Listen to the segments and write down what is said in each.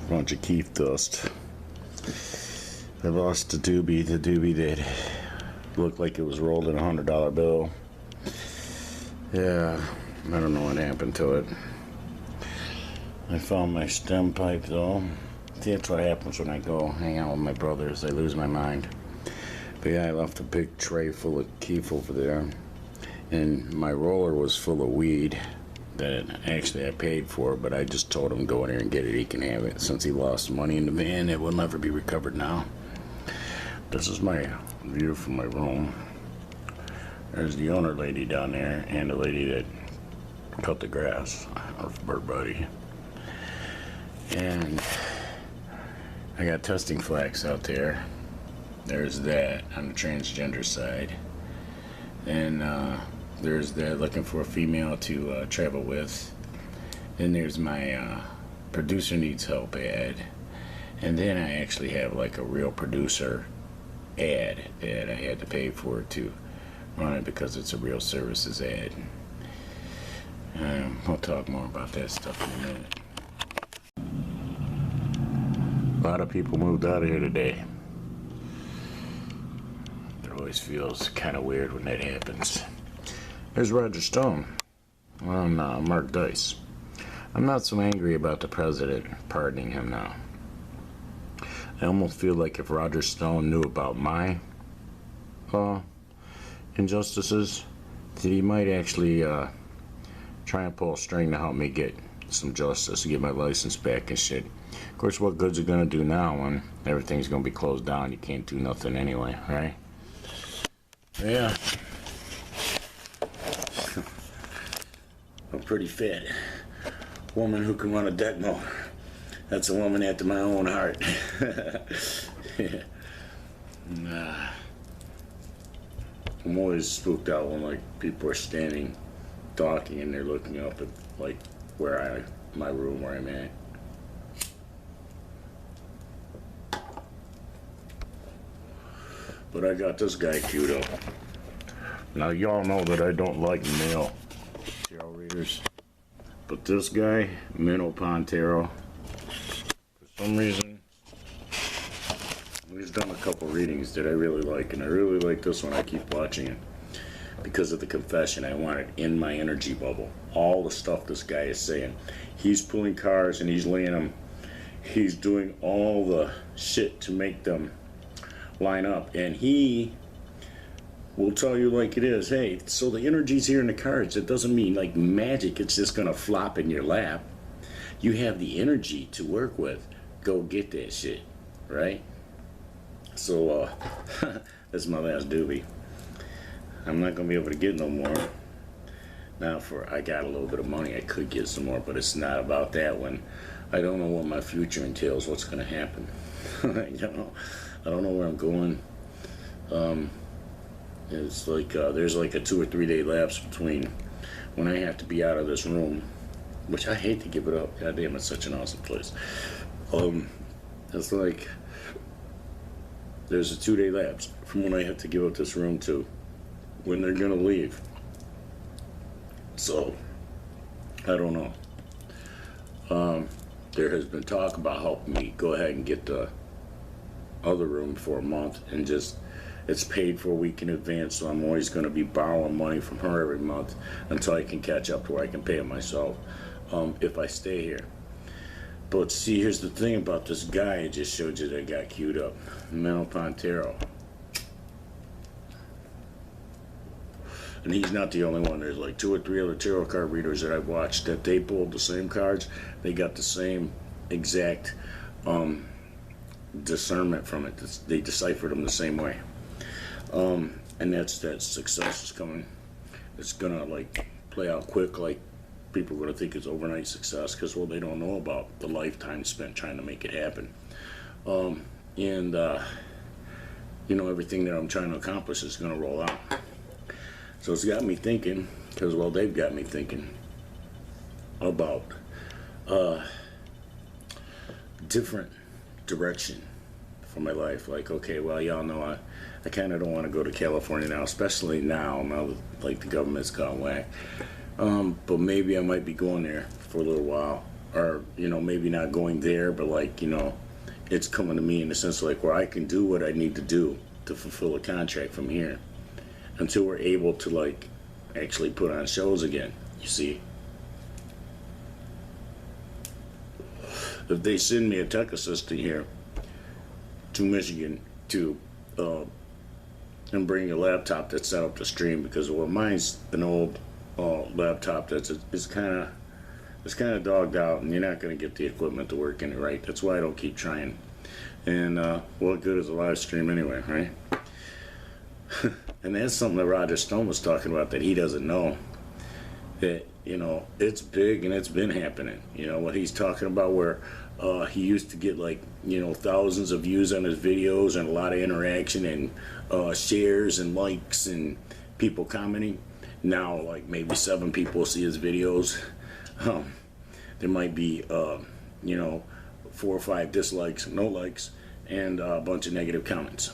bunch of Keith dust. I lost the doobie that looked like it was rolled in a $100 bill. Yeah, I don't know what happened to it. I found my stem pipe though. See, that's what happens when I go hang out with my brothers. I lose my mind. But yeah, I left a big tray full of Keith over there. And my roller was full of weed that actually I paid for, but I just told him go in there and get it, he can have it. Since he lost money in the van, it will never be recovered now. This is my view from my room. There's the owner lady down there and the lady that cut the grass, her buddy. And I got testing flags out there. There's that on the transgender side. And there's that looking for a female to travel with. Then there's my producer needs help ad. And then I actually have like a real producer ad that I had to pay for to run it because it's a real services ad. We'll talk more about that stuff in a minute. A lot of people moved out of here today. It always feels kind of weird when that happens. There's Roger Stone on Mark Dice. I'm not so angry about the president pardoning him now. I almost feel like if Roger Stone knew about my injustices, that he might actually try and pull a string to help me get some justice, to get my license back and shit. Of course, what good's it gonna do now when everything's gonna be closed down? You can't do nothing anyway, right? Yeah. A pretty fat woman who can run a deck mower. That's a woman after my own heart. Nah. I'm always spooked out when like people are standing, talking, and they're looking up at like my room where I'm at. But I got this guy queued up. Now y'all know that I don't like male tarot readers, but this guy, Motuphi Tarot, for some reason, he's done a couple readings that I really like, and I really like this one. I keep watching it because of the confession. I want it in my energy bubble. All the stuff this guy is saying. He's pulling cards and he's laying them. He's doing all the shit to make them line up, and he will tell you like it is. Hey, so the energy's here in the cards. It doesn't mean like magic, it's just gonna flop in your lap. You have the energy to work with. Go get that shit, right? So that's my last doobie. I'm not gonna be able to get no more. Now I got a little bit of money, I could get some more, but it's not about that when I don't know what my future entails, what's gonna happen. I don't know where I'm going. It's like there's like a 2 or 3 day lapse between when I have to be out of this room, which I hate to give it up. God damn, it's such an awesome place. It's like there's a 2 day lapse from when I have to give up this room to when they're gonna leave. So I don't know. There has been talk about helping me go ahead and get the other room for a month, and just it's paid for a week in advance, so I'm always going to be borrowing money from her every month until I can catch up to where I can pay it myself if I stay here. But see, here's the thing about this guy I just showed you that I got queued up, Motuphi Tarot. And he's not the only one. There's like 2 or 3 other tarot card readers that I've watched that they pulled the same cards. They got the same exact discernment from it. They deciphered them the same way. And that's that success is coming. It's gonna like play out quick, like people are gonna think it's overnight success, because well, they don't know about the lifetime spent trying to make it happen. Everything that I'm trying to accomplish is gonna roll out. So it's got me thinking, because well, they've got me thinking about different direction for my life. Like, okay, well, y'all know I kind of don't want to go to California now, especially now that like the government's gone whack. But maybe I might be going there for a little while, are, you know, maybe not going there, but like, you know, it's coming to me in the sense of like where I can do what I need to do to fulfill a contract from here until we're able to like actually put on shows again, you see. If they send me a tech assistant here to Michigan to and bring a laptop that's set up to stream, because well, mine's an old laptop that's it's kind of dogged out, and you're not going to get the equipment to work in it right. That's why I don't keep trying. And what good is a live stream anyway, right? And that's something that Roger Stone was talking about that he doesn't know. That, you know, it's big and it's been happening. You know, what he's talking about where he used to get like, you know, thousands of views on his videos and a lot of interaction and shares and likes and people commenting. Now, like maybe 7 people see his videos. There might be, you know, 4 or 5 dislikes, no likes, and a bunch of negative comments.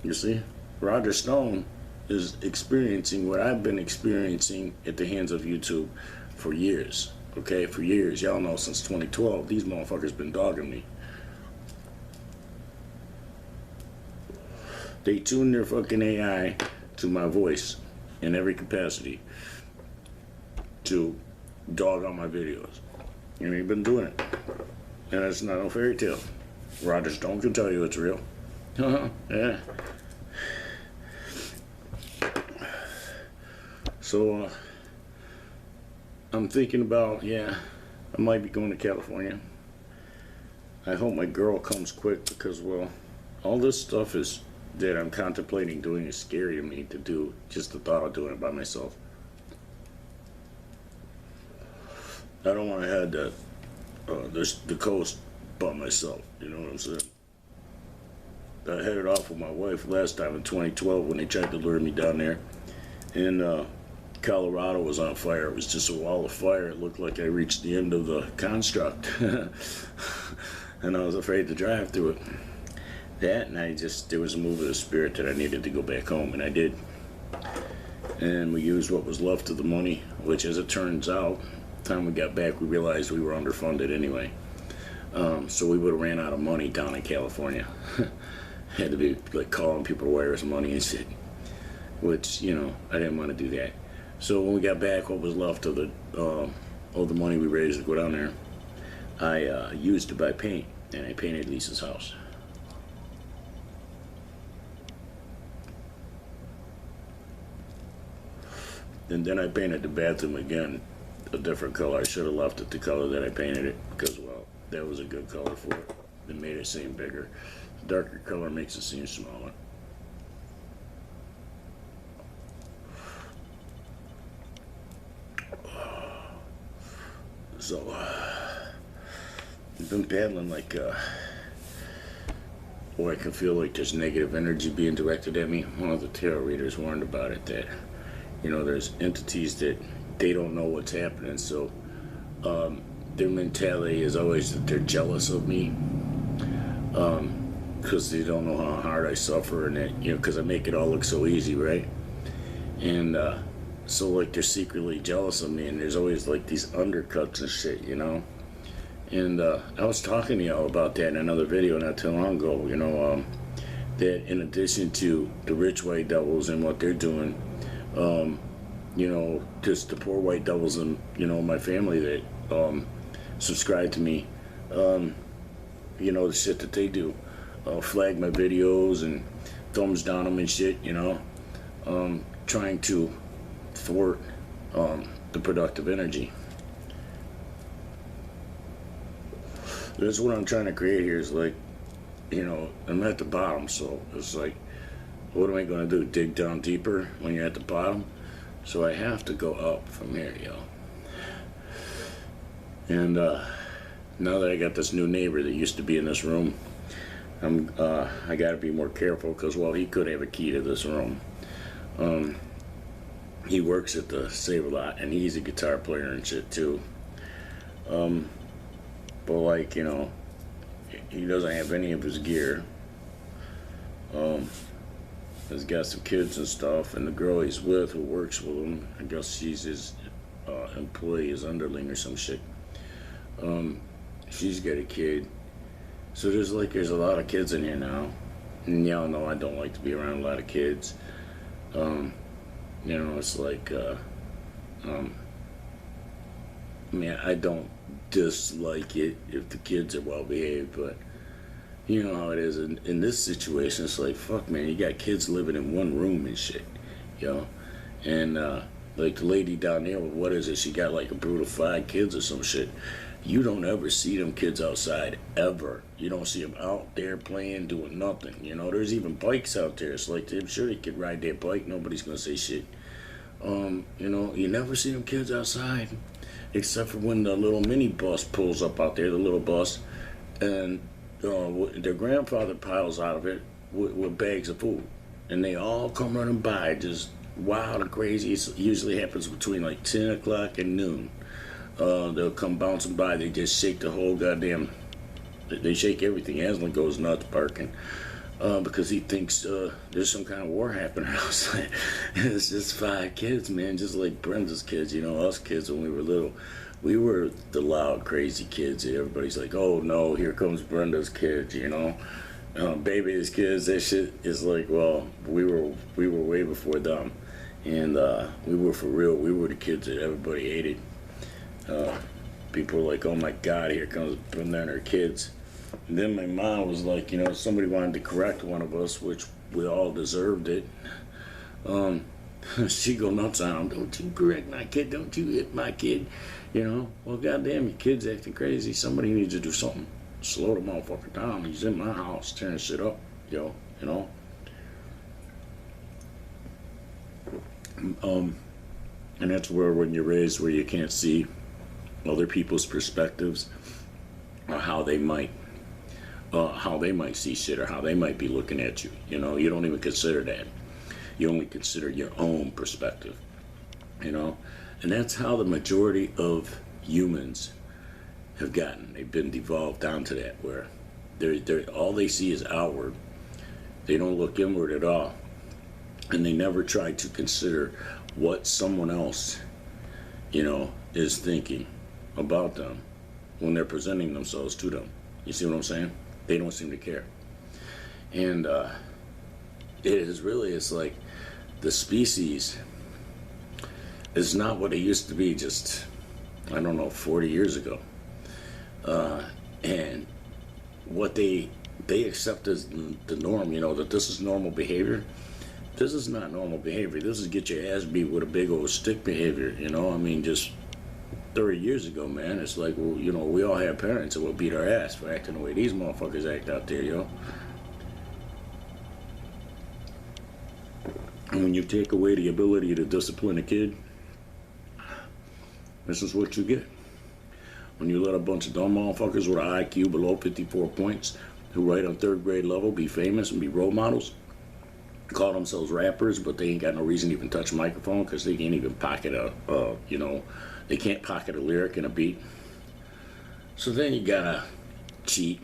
You see? Roger Stone is experiencing what I've been experiencing at the hands of YouTube for years. Okay, for years. Y'all know since 2012, these motherfuckers been dogging me. They tune their fucking AI to my voice in every capacity to dog on my videos. And they've been doing it. And it's not a fairy tale. Roger Stone can tell you it's real. Yeah. So, I'm thinking about, yeah, I might be going to California. I hope my girl comes quick because, well, all this stuff is that I'm contemplating doing is scary to me to do. Just the thought of doing it by myself. I don't want to head the coast by myself, you know what I'm saying? I headed off with my wife last time in 2012 when they tried to lure me down there. And Colorado was on fire. It was just a wall of fire. It looked like I reached the end of the construct. And I was afraid to drive through it. That, and there was a move of the spirit that I needed to go back home, and I did. And we used what was left of the money, which as it turns out, the time we got back, we realized we were underfunded anyway. So we would have ran out of money down in California. Had to be like calling people to wire us money and shit. Which, you know, I didn't want to do that. So when we got back, what was left of the money we raised to go down there, I used to buy paint, and I painted Lisa's house. And then I painted the bathroom again, a different color. I should have left it the color that I painted it, because, well, that was a good color for it. It made it seem bigger. The darker color makes it seem smaller. So, I've been battling like, or I can feel like there's negative energy being directed at me. One of the tarot readers warned about it, that, you know, there's entities that they don't know what's happening, so their mentality is always that they're jealous of me, because they don't know how hard I suffer, and that, you know, because I make it all look so easy, right? And so like they're secretly jealous of me, and there's always like these undercuts and shit, you know. And I was talking to y'all about that in another video not too long ago, you know, that in addition to the rich white devils and what they're doing, you know, just the poor white devils and, you know, my family that subscribe to me, you know, the shit that they do, flag my videos and thumbs down them and shit, you know, trying to thwart the productive energy. That's what I'm trying to create here, is like, you know, I'm at the bottom, so it's like, what am I going to do, dig down deeper when you're at the bottom? So I have to go up from here, yo. And now that I got this new neighbor that used to be in this room, I got to be more careful, because, well, he could have a key to this room. He works at the Save-A-Lot, and he's a guitar player and shit too. But like, you know, he doesn't have any of his gear. He's got some kids and stuff, and the girl he's with, who works with him, I guess she's his employee, his underling or some shit. She's got a kid. So there's a lot of kids in here now. And y'all know I don't like to be around a lot of kids. It's like, I don't dislike it if the kids are well behaved, but you know how it is in this situation. It's like, fuck, man, you got kids living in one room and shit, and like the lady down there, what is it, she got like a brood of 5 kids or some shit. You don't ever see them kids outside, ever. You don't see them out there playing, doing nothing. There's even bikes out there. It's like, I'm sure they could ride their bike, nobody's gonna say shit. You never see them kids outside, except for when the little mini bus pulls up out there, the little bus, and their grandfather piles out of it with bags of food, and they all come running by, just wild and crazy. It usually happens between like 10 o'clock and noon. They'll come bouncing by. They just shake the whole goddamn. They shake everything. Aslan goes nuts barking because he thinks there's some kind of war happening outside. It's just 5 kids, man, just like Brenda's kids. Us kids when we were little. We were the loud, crazy kids. Everybody's like, oh no, here comes Brenda's kids, baby's kids. That shit is like, well, we were way before them, and we were for real. We were the kids that everybody hated. People were like, oh my God, here comes Brenda and her kids. And then my mom was like, somebody wanted to correct one of us, which we all deserved it. She go nuts on him. Don't you correct my kid? Don't you hit my kid? Well, goddamn, your kid's acting crazy. Somebody needs to do something. Slow the motherfucker down. He's in my house tearing shit up, And that's where when you're raised where you can't see other people's perspectives or how they might see shit or how they might be looking at you. You don't even consider that. You only consider your own perspective. And that's how the majority of humans have gotten. They've been devolved down to that, where they're all they see is outward. They don't look inward at all, and they never try to consider what someone else, is thinking about them when they're presenting themselves to them. You see what I'm saying? They don't seem to care, and it's like the species is not what it used to be just, 40 years ago. And what they accept as the norm, that this is normal behavior. This is not normal behavior. This is get your ass beat with a big old stick behavior, just 30 years ago, man. It's like, well, we all have parents that will beat our ass for acting the way these motherfuckers act out there, And when you take away the ability to discipline a kid, this is what you get. When you let a bunch of dumb motherfuckers with an IQ below 54 points who write on 3rd grade level be famous and be role models, call themselves rappers, but they ain't got no reason to even touch a microphone because they can't even pocket they can't pocket a lyric and a beat. So then you gotta cheat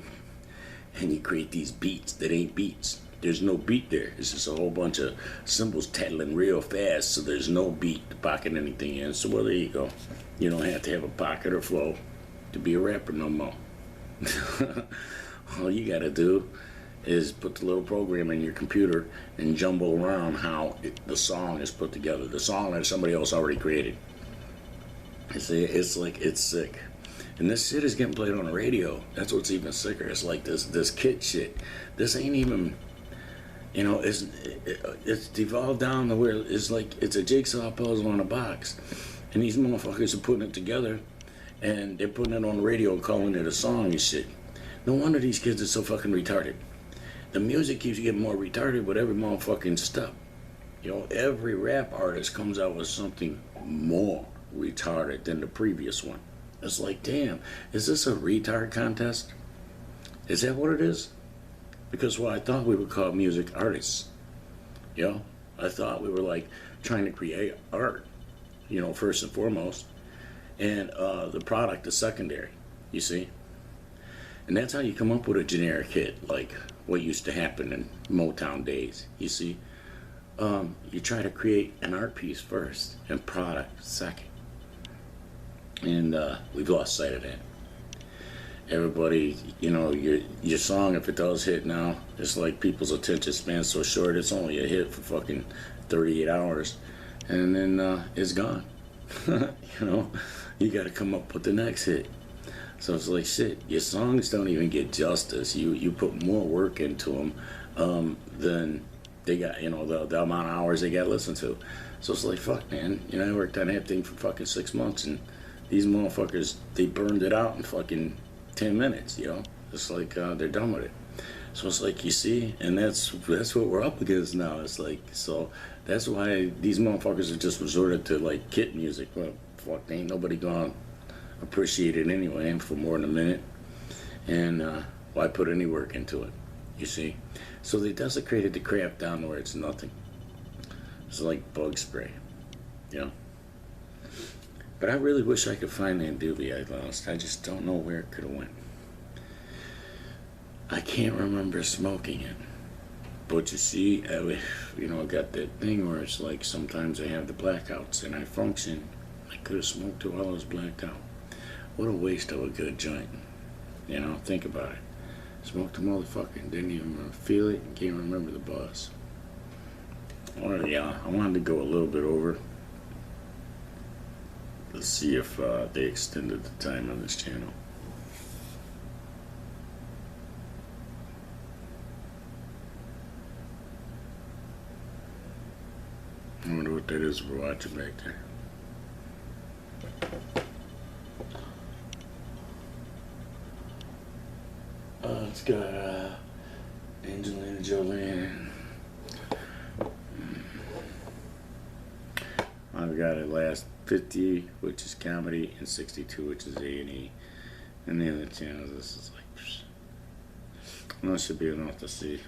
and you create these beats that ain't beats. There's no beat there. It's just a whole bunch of cymbals tattling real fast, so there's no beat to pocket anything in. So, well, there you go. You don't have to have a pocket or flow to be a rapper no more. All you gotta do is put the little program in your computer and jumble around how the song is put together. The song that somebody else already created. It's sick. And this shit is getting played on the radio. That's what's even sicker. It's like this kid shit. This ain't even... it's devolved down to where it's like it's a jigsaw puzzle in a box, and these motherfuckers are putting it together, and they're putting it on the radio and calling it a song and shit. No wonder these kids are so fucking retarded. The music keeps getting more retarded with every motherfucking step. Every rap artist comes out with something more retarded than the previous one. It's like, damn, is this a retard contest? Is that what it is? Because, I thought we were called music artists. I thought we were like trying to create art, first and foremost. And the product is secondary, you see? And that's how you come up with a generic hit, like what used to happen in Motown days, you see? You try to create an art piece first and product second. And we've lost sight of that. everybody, you know, your song, if it does hit now, it's like people's attention span's so short, it's only a hit for fucking 38 hours, and then it's gone. You know, you got to come up with the next hit. So it's like, shit, your songs don't even get justice. You put more work into them than they got, you know, the amount of hours they got listened to. So it's like, fuck, man, you know, I worked on that thing for fucking 6 months, and these motherfuckers, they burned it out in fucking 10 minutes, you know? It's like they're done with it. So it's like, you see, and that's what we're up against now. It's like, so that's why these motherfuckers have just resorted to like kit music. Well, fuck, ain't nobody gonna appreciate it anyway for more than a minute. And why put any work into it, you see? So they desecrated the craft down to where it's nothing. It's like bug spray, you know? But I really wish I could find that doobie I lost. I just don't know where it could have went. I can't remember smoking it. But you see, I got that thing where it's like sometimes I have the blackouts and I function. I could have smoked it while I was blacked out. What a waste of a good joint. You know, think about it. Smoked a motherfucker and didn't even feel it and can't remember the buzz. Or yeah, I wanted to go a little bit over. Let's see if they extended the time on this channel. I wonder what that is we're watching back there. It's got Angelina Jolie. I've got it last 50, which is comedy, and 62, which is A&E. And the other channels, this is like, that should be enough to see.